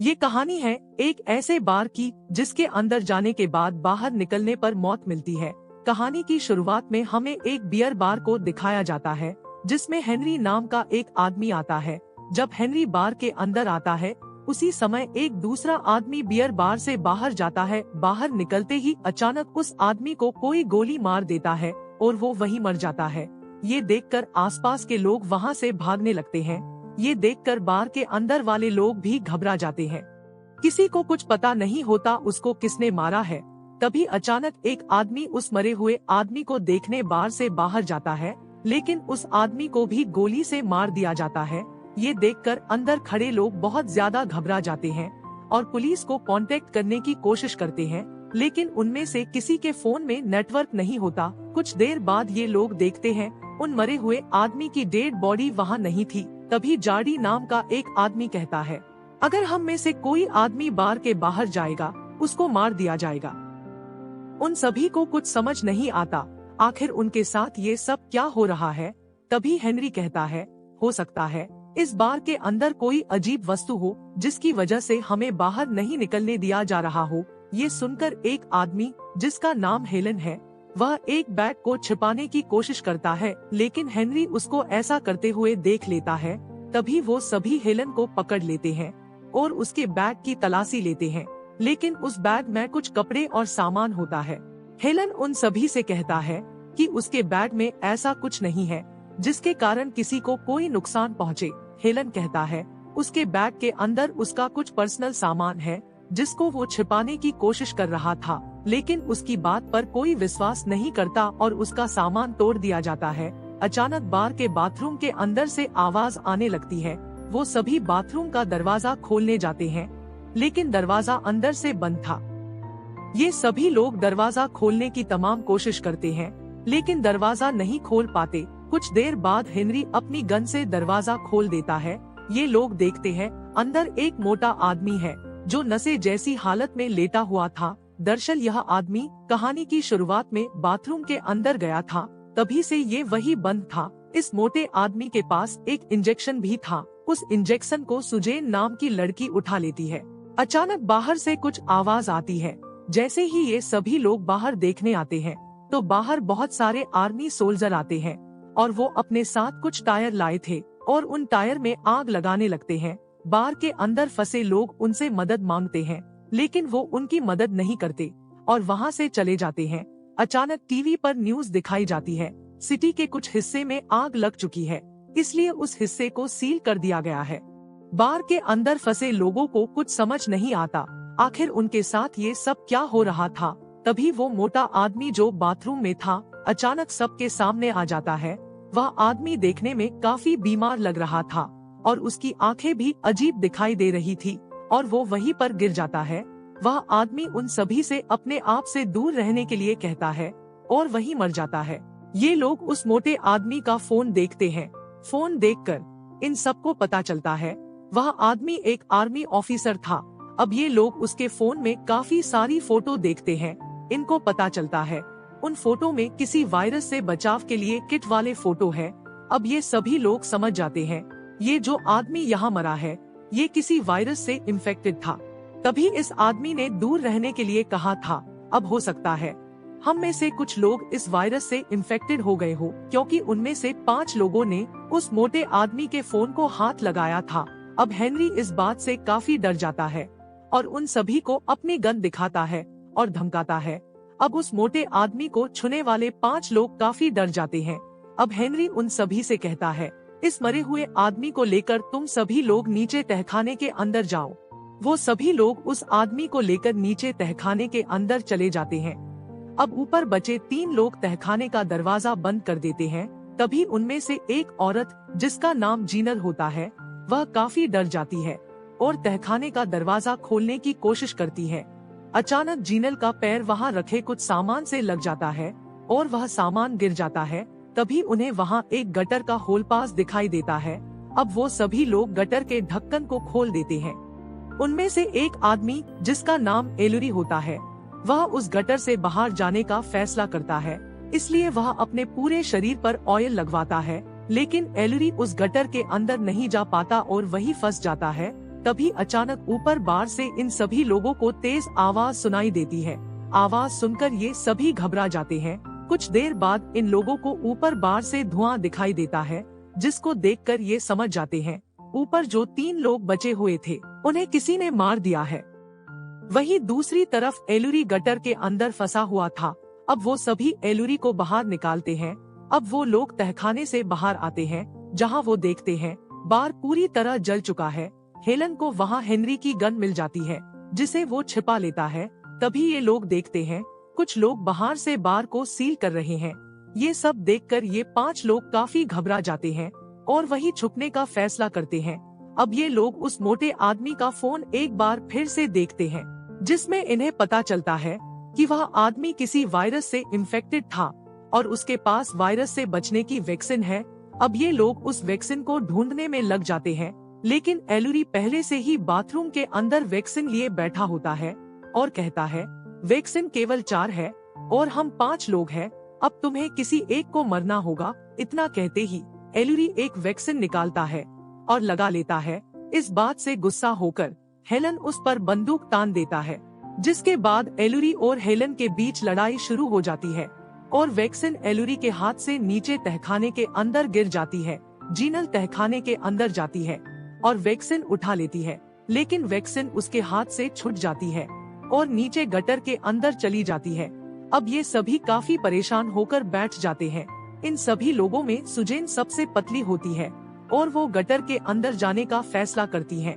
ये कहानी है एक ऐसे बार की जिसके अंदर जाने के बाद बाहर निकलने पर मौत मिलती है। कहानी की शुरुआत में हमें एक बियर बार को दिखाया जाता है जिसमें हेनरी नाम का एक आदमी आता है। जब हेनरी बार के अंदर आता है उसी समय एक दूसरा आदमी बियर बार से बाहर जाता है। बाहर निकलते ही अचानक उस आदमी को कोई गोली मार देता है और वो वहीं मर जाता है। ये देखकर आसपास के लोग वहाँ से भागने लगते हैं। ये देखकर बार के अंदर वाले लोग भी घबरा जाते हैं। किसी को कुछ पता नहीं होता उसको किसने मारा है। तभी अचानक एक आदमी उस मरे हुए आदमी को देखने बार से बाहर जाता है, लेकिन उस आदमी को भी गोली से मार दिया जाता है। ये देखकर अंदर खड़े लोग बहुत ज्यादा घबरा जाते हैं और पुलिस को कांटेक्ट करने की कोशिश करते हैं, लेकिन उनमें से किसी के फोन में नेटवर्क नहीं होता। कुछ देर बाद ये लोग देखते हैं उन मरे हुए आदमी की डेड बॉडी वहाँ नहीं थी। तभी जाडी नाम का एक आदमी कहता है, अगर हम में से कोई आदमी बार के बाहर जाएगा उसको मार दिया जाएगा। उन सभी को कुछ समझ नहीं आता, आखिर उनके साथ ये सब क्या हो रहा है। तभी हेनरी कहता है, हो सकता है इस बार के अंदर कोई अजीब वस्तु हो जिसकी वजह से हमें बाहर नहीं निकलने दिया जा रहा हो। ये सुनकर एक आदमी जिसका नाम हेलन है वह एक बैग को छिपाने की कोशिश करता है, लेकिन हेनरी उसको ऐसा करते हुए देख लेता है। तभी वो सभी हेलन को पकड़ लेते हैं और उसके बैग की तलाशी लेते हैं, लेकिन उस बैग में कुछ कपड़े और सामान होता है। हेलन उन सभी से कहता है कि उसके बैग में ऐसा कुछ नहीं है जिसके कारण किसी को कोई नुकसान पहुँचे। हेलन कहता है उसके बैग के अंदर उसका कुछ पर्सनल सामान है जिसको वो छिपाने की कोशिश कर रहा था, लेकिन उसकी बात पर कोई विश्वास नहीं करता और उसका सामान तोड़ दिया जाता है। अचानक बार के बाथरूम के अंदर से आवाज आने लगती है। वो सभी बाथरूम का दरवाजा खोलने जाते हैं, लेकिन दरवाजा अंदर से बंद था। ये सभी लोग दरवाजा खोलने की तमाम कोशिश करते हैं, लेकिन दरवाजा नहीं खोल पाते। कुछ देर बाद हेनरी अपनी गन से दरवाजा खोल देता है। ये लोग देखते हैं अंदर एक मोटा आदमी है जो नशे जैसी हालत में लेटा हुआ था। दरअसल यह आदमी कहानी की शुरुआत में बाथरूम के अंदर गया था, तभी से ये वही बंद था। इस मोटे आदमी के पास एक इंजेक्शन भी था। उस इंजेक्शन को सुजेन नाम की लड़की उठा लेती है। अचानक बाहर से कुछ आवाज आती है। जैसे ही ये सभी लोग बाहर देखने आते हैं तो बाहर बहुत सारे आर्मी सोल्जर आते हैं और वो अपने साथ कुछ टायर लाए थे और उन टायर में आग लगाने लगते हैं। बार के अंदर फंसे लोग उनसे मदद मांगते हैं, लेकिन वो उनकी मदद नहीं करते और वहाँ से चले जाते हैं। अचानक टीवी पर न्यूज दिखाई जाती है, सिटी के कुछ हिस्से में आग लग चुकी है, इसलिए उस हिस्से को सील कर दिया गया है। बार के अंदर फंसे लोगों को कुछ समझ नहीं आता, आखिर उनके साथ ये सब क्या हो रहा था। तभी वो मोटा आदमी जो बाथरूम में था अचानक सबके सामने आ जाता है। वह आदमी देखने में काफी बीमार लग रहा था और उसकी आंखें भी अजीब दिखाई दे रही थी और वो वहीं पर गिर जाता है। वह आदमी उन सभी से अपने आप से दूर रहने के लिए कहता है और वहीं मर जाता है। ये लोग उस मोटे आदमी का फोन देखते हैं। फोन देखकर इन सबको पता चलता है वह आदमी एक आर्मी ऑफिसर था। अब ये लोग उसके फोन में काफी सारी फोटो देखते हैं। इनको पता चलता है उन फोटो में किसी वायरस से बचाव के लिए किट वाले फोटो है। अब ये सभी लोग समझ जाते हैं ये जो आदमी यहाँ मरा है ये किसी वायरस से इन्फेक्टेड था, तभी इस आदमी ने दूर रहने के लिए कहा था। अब हो सकता है हम में से कुछ लोग इस वायरस से इन्फेक्टेड हो गए हो, क्योंकि उनमें से 5 लोगों ने उस मोटे आदमी के फोन को हाथ लगाया था। अब हेनरी इस बात से काफी डर जाता है और उन सभी को अपनी गन दिखाता है और धमकाता है। अब उस मोटे आदमी को छूने वाले 5 लोग काफी डर जाते हैं। अब हेनरी उन सभी से कहता है, इस मरे हुए आदमी को लेकर तुम सभी लोग नीचे तहखाने के अंदर जाओ। वो सभी लोग उस आदमी को लेकर नीचे तहखाने के अंदर चले जाते हैं। अब ऊपर बचे 3 लोग तहखाने का दरवाजा बंद कर देते हैं। तभी उनमें से एक औरत जिसका नाम जीनल होता है वह काफी डर जाती है और तहखाने का दरवाजा खोलने की कोशिश करती है। अचानक जीनल का पैर वहाँ रखे कुछ सामान से लग जाता है और वह सामान गिर जाता है। तभी उन्हें वहाँ एक गटर का होल पास दिखाई देता है। अब वो सभी लोग गटर के ढक्कन को खोल देते हैं। उनमें से एक आदमी जिसका नाम एलुरी होता है वह उस गटर से बाहर जाने का फैसला करता है, इसलिए वह अपने पूरे शरीर पर ऑयल लगवाता है, लेकिन एलुरी उस गटर के अंदर नहीं जा पाता और वही फंस जाता है। तभी अचानक ऊपर बार से इन सभी लोगों को तेज आवाज सुनाई देती है। आवाज सुनकर ये सभी घबरा जाते हैं। कुछ देर बाद इन लोगों को ऊपर बार से धुआं दिखाई देता है, जिसको देखकर ये समझ जाते हैं ऊपर जो 3 लोग बचे हुए थे उन्हें किसी ने मार दिया है। वहीं दूसरी तरफ एलुरी गटर के अंदर फंसा हुआ था। अब वो सभी एलुरी को बाहर निकालते हैं। अब वो लोग तहखाने से बाहर आते हैं, जहां वो देखते हैं बार पूरी तरह जल चुका है। हेलन को वहां हेनरी की गन मिल जाती है, जिसे वो छिपा लेता है। तभी ये लोग देखते हैं कुछ लोग बाहर से बार को सील कर रहे हैं। ये सब देखकर ये 5 लोग काफी घबरा जाते हैं और वही छुपने का फैसला करते हैं। अब ये लोग उस मोटे आदमी का फोन एक बार फिर से देखते हैं, जिसमें इन्हें पता चलता है कि वह आदमी किसी वायरस से इन्फेक्टेड था और उसके पास वायरस से बचने की वैक्सीन है। अब ये लोग उस वैक्सीन को ढूंढने में लग जाते हैं, लेकिन एलुरी पहले से ही बाथरूम के अंदर वैक्सीन लिए बैठा होता है और कहता है वैक्सीन केवल 4 है और हम 5 लोग हैं, अब तुम्हें किसी एक को मरना होगा। इतना कहते ही एलुरी एक वैक्सीन निकालता है और लगा लेता है। इस बात से गुस्सा होकर हेलन उस पर बंदूक तान देता है, जिसके बाद एलुरी और हेलन के बीच लड़ाई शुरू हो जाती है और वैक्सीन एलुरी के हाथ से नीचे तहखाने के अंदर गिर जाती है। जीनल तहखाने के अंदर जाती है और वैक्सीन उठा लेती है, लेकिन वैक्सीन उसके हाथ से छूट जाती है और नीचे गटर के अंदर चली जाती है। अब ये सभी काफी परेशान होकर बैठ जाते हैं। इन सभी लोगों में सुजेन सबसे पतली होती है और वो गटर के अंदर जाने का फैसला करती है,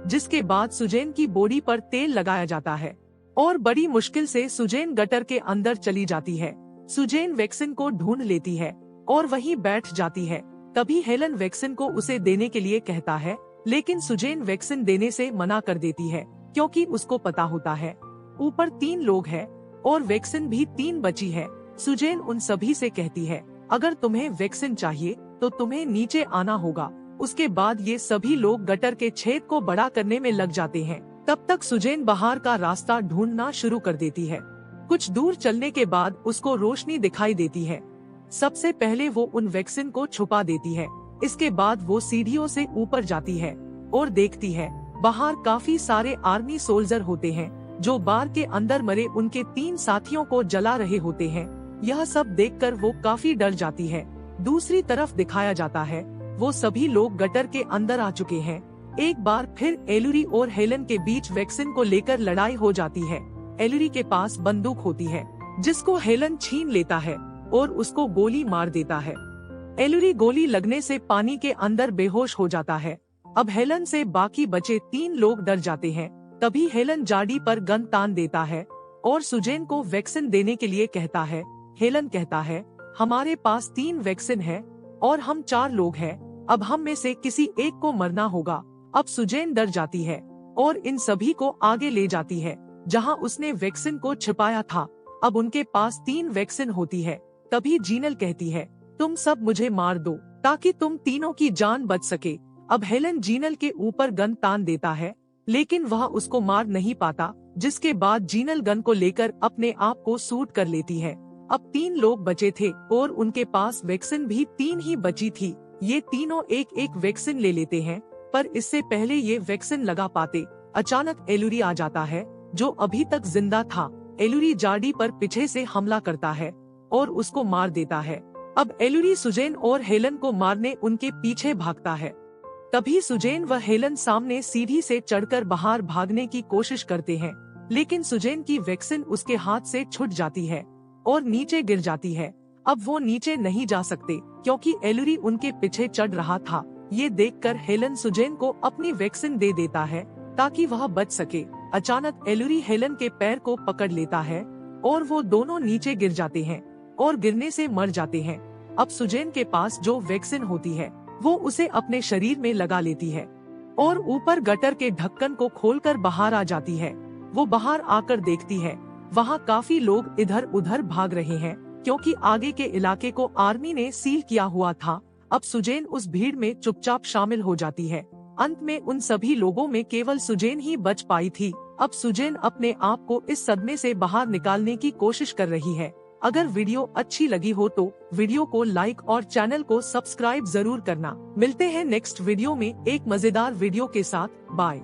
जिसके बाद सुजेन की बॉडी पर तेल लगाया जाता है और बड़ी मुश्किल से सुजेन गटर के अंदर चली जाती है। सुजेन वैक्सीन को ढूंढ लेती है और वहीं बैठ जाती है। तभी हेलन वैक्सीन को उसे देने के लिए कहता है, लेकिन सुजेन वैक्सीन देने से मना कर देती है, क्योंकि उसको पता होता है ऊपर 3 लोग हैं और वैक्सीन भी 3 बची है। सुजेन उन सभी से कहती है, अगर तुम्हें वैक्सीन चाहिए तो तुम्हें नीचे आना होगा। उसके बाद ये सभी लोग गटर के छेद को बड़ा करने में लग जाते हैं। तब तक सुजेन बाहर का रास्ता ढूंढना शुरू कर देती है। कुछ दूर चलने के बाद उसको रोशनी दिखाई देती है। सबसे पहले वो उन वैक्सीन को छुपा देती है। इसके बाद वो सीढ़ियों से ऊपर जाती है और देखती है बाहर काफी सारे आर्मी सोल्जर होते हैं, जो बार के अंदर मरे उनके 3 साथियों को जला रहे होते हैं। यह सब देखकर वो काफी डर जाती है। दूसरी तरफ दिखाया जाता है वो सभी लोग गटर के अंदर आ चुके हैं। एक बार फिर एलुरी और हेलन के बीच वैक्सीन को लेकर लड़ाई हो जाती है। एलुरी के पास बंदूक होती है, जिसको हेलन छीन लेता है और उसको गोली मार देता है। एलुरी गोली लगने से पानी के अंदर बेहोश हो जाता है। अब हेलन से बाकी बचे 3 लोग डर जाते हैं। तभी हेलन जाडी पर गन तान देता है और सुजेन को वैक्सीन देने के लिए कहता है। हेलन कहता है, हमारे पास 3 वैक्सीन है और हम 4 लोग हैं, अब हम में से किसी एक को मरना होगा। अब सुजेन डर जाती है और इन सभी को आगे ले जाती है, जहां उसने वैक्सीन को छिपाया था। अब उनके पास 3 वैक्सीन होती है। तभी जीनल कहती है, तुम सब मुझे मार दो ताकि तुम तीनों की जान बच सके। अब हेलन जीनल के ऊपर गन तान देता है, लेकिन वह उसको मार नहीं पाता, जिसके बाद जीनल गन को लेकर अपने आप को शूट कर लेती है। अब 3 लोग बचे थे और उनके पास वैक्सीन भी 3 ही बची थी। ये तीनों एक एक वैक्सीन ले लेते हैं, पर इससे पहले ये वैक्सीन लगा पाते, अचानक एलुरी आ जाता है, जो अभी तक जिंदा था। एलुरी जाडी पर पीछे से हमला करता है और उसको मार देता है। अब एलुरी सुजेन और हेलन को मारने उनके पीछे भागता है। तभी सुजेन व हेलन सामने सीढ़ी से चढ़कर बाहर भागने की कोशिश करते हैं, लेकिन सुजेन की वैक्सीन उसके हाथ से छूट जाती है और नीचे गिर जाती है। अब वो नीचे नहीं जा सकते, क्योंकि एलुरी उनके पीछे चढ़ रहा था। ये देखकर हेलन सुजेन को अपनी वैक्सीन दे देता है ताकि वह बच सके। अचानक एलुरी हेलन के पैर को पकड़ लेता है और वो दोनों नीचे गिर जाते हैं और गिरने से मर जाते हैं। अब सुजेन के पास जो वैक्सीन होती है वो उसे अपने शरीर में लगा लेती है और ऊपर गटर के ढक्कन को खोलकर बाहर आ जाती है। वो बाहर आकर देखती है वहाँ काफी लोग इधर उधर भाग रहे हैं, क्योंकि आगे के इलाके को आर्मी ने सील किया हुआ था। अब सुजेन उस भीड़ में चुपचाप शामिल हो जाती है। अंत में उन सभी लोगों में केवल सुजेन ही बच पाई थी। अब सुजेन अपने आप को इस सदमे से बाहर निकालने की कोशिश कर रही है। अगर वीडियो अच्छी लगी हो तो वीडियो को लाइक और चैनल को सब्सक्राइब जरूर करना। मिलते हैं नेक्स्ट वीडियो में एक मजेदार वीडियो के साथ। बाय।